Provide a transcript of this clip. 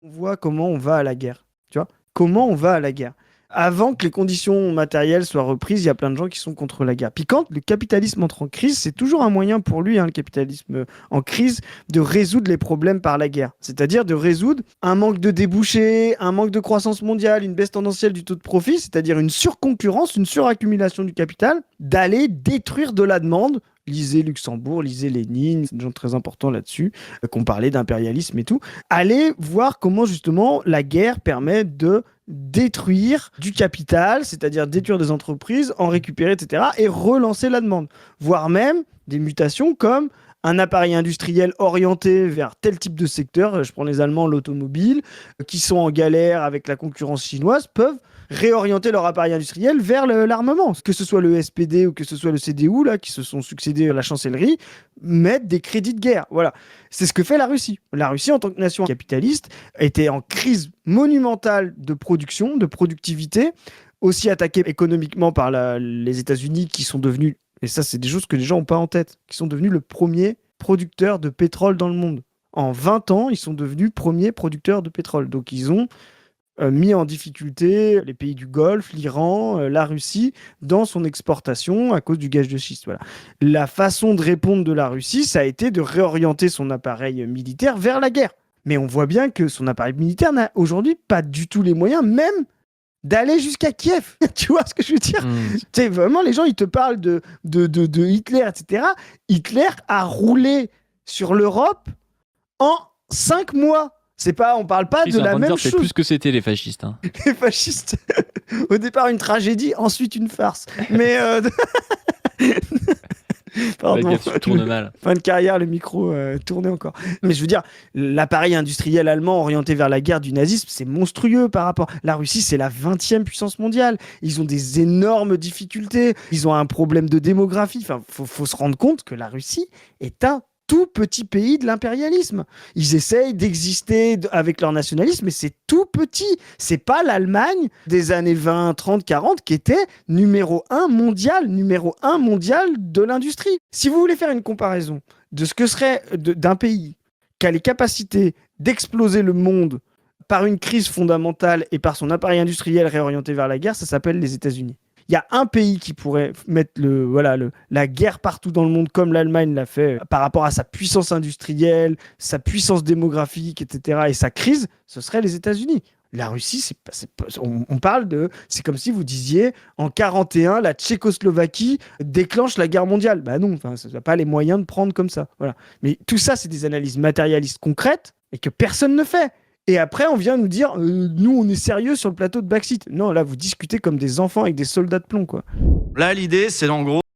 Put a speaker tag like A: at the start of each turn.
A: On voit comment on va à la guerre. Tu vois? Comment on va à la guerre. Avant que les conditions matérielles soient reprises, il y a plein de gens qui sont contre la guerre. Puis quand le capitalisme entre en crise, c'est toujours un moyen pour lui, hein, le capitalisme en crise, de résoudre les problèmes par la guerre. C'est-à-dire de résoudre un manque de débouchés, un manque de croissance mondiale, une baisse tendancielle du taux de profit, c'est-à-dire une surconcurrence, une suraccumulation du capital, d'aller détruire de la demande. Lisez Luxembourg, lisez Lénine, c'est des gens très importants là-dessus, qu'on parlait d'impérialisme et tout. Allez voir comment justement la guerre permet de détruire du capital, c'est-à-dire détruire des entreprises, en récupérer, etc., et relancer la demande. Voire même des mutations comme un appareil industriel orienté vers tel type de secteur, je prends les Allemands, l'automobile, qui sont en galère avec la concurrence chinoise, peuvent réorienter leur appareil industriel vers l'armement. Que ce soit le SPD ou que ce soit le CDU, là, qui se sont succédés à la chancellerie, mettent des crédits de guerre. Voilà. C'est ce que fait la Russie. La Russie, en tant que nation capitaliste, était en crise monumentale de production, de productivité, aussi attaquée économiquement par les États-Unis qui sont devenus, et ça c'est des choses que les gens n'ont pas en tête, qui sont devenus le premier producteur de pétrole dans le monde. En 20 ans, ils sont devenus premiers producteurs de pétrole. Donc ils ont mis en difficulté les pays du Golfe, l'Iran, la Russie, dans son exportation à cause du gaz de schiste. Voilà. La façon de répondre de la Russie, ça a été de réorienter son appareil militaire vers la guerre. Mais on voit bien que son appareil militaire n'a aujourd'hui pas du tout les moyens, même d'aller jusqu'à Kiev. Tu vois ce que je veux dire? Tu sais, vraiment, les gens, ils te parlent de Hitler, etc. Hitler a roulé sur l'Europe en 5 mois. C'est pas, on parle pas
B: Ils
A: de
B: sont en
A: la
B: train de
A: même
B: dire c'est
A: chose.
B: plus que c'était les fascistes. Hein.
A: Les fascistes, au départ une tragédie, ensuite une farce. Mais pardon,
B: La guerre se tourne mal.
A: fin de carrière, le micro tournait encore. Mais je veux dire, l'appareil industriel allemand orienté vers la guerre du nazisme, c'est monstrueux par rapport. La Russie, c'est la 20e puissance mondiale. Ils ont des énormes difficultés. Ils ont un problème de démographie. Enfin, faut se rendre compte que la Russie est un tout petit pays de l'impérialisme. Ils essayent d'exister avec leur nationalisme, mais c'est tout petit. C'est pas l'Allemagne des années 20, 30, 40 qui était numéro un mondial de l'industrie. Si vous voulez faire une comparaison de ce que serait d'un pays qui a les capacités d'exploser le monde par une crise fondamentale et par son appareil industriel réorienté vers la guerre, ça s'appelle les États-Unis. Il y a un pays qui pourrait mettre la guerre partout dans le monde comme l'Allemagne l'a fait par rapport à sa puissance industrielle, sa puissance démographique, etc. et sa crise, ce serait les États-Unis. La Russie, on parle de... C'est comme si vous disiez, en 41, la Tchécoslovaquie déclenche la guerre mondiale. Bah non, ça n'a pas les moyens de prendre comme ça. Voilà. Mais tout ça, c'est des analyses matérialistes concrètes et que personne ne fait. Et après, on vient nous dire, nous, on est sérieux sur le plateau de Backseat. Non, là, vous discutez comme des enfants avec des soldats de plomb, quoi.
C: Là, l'idée, c'est en gros